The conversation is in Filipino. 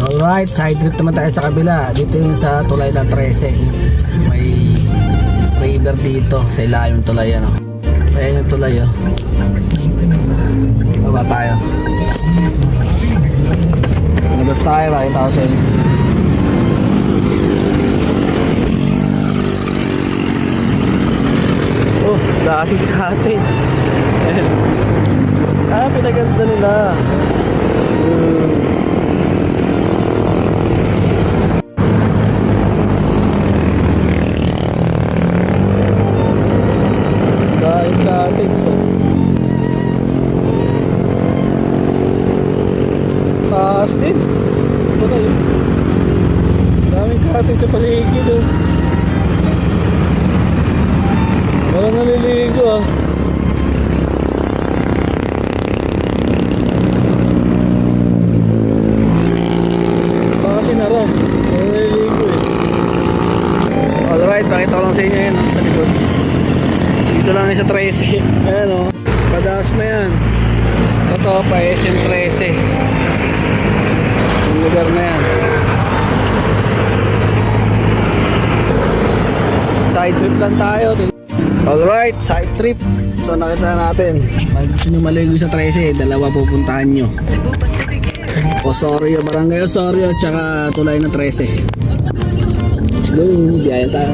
Alright, side trip naman tayo sa kabila. Dito yung sa tulay ng 13. May river dito sa ilalim yung tulay, ano. Ayan yung tulay, oh. Baba tayo. Labas tayo, makita ko sa inyo. Oh, daming cottage. Pinaganda nila. Daming cottage. Taas din. Ito na yun. Daming cottage sa paligid, oh. Walang naliligo, ah. Baka sinara. Walang naliligo, eh. Alright, pakita ko lang sa inyo yan, sa likod. Dito lang yung sa 13. Ayan, oh. Padaas mo yan. Ito pa SM 13. Yung lugar na yan. Side trip lang tayo. Alright, side trip. So nakita natin, gusto nyo maligo sa 13, dalawa pupuntahan nyo. Osorio, Barangay Osorio, tsaka tulay ng 13. Let's go, biyaya tayo.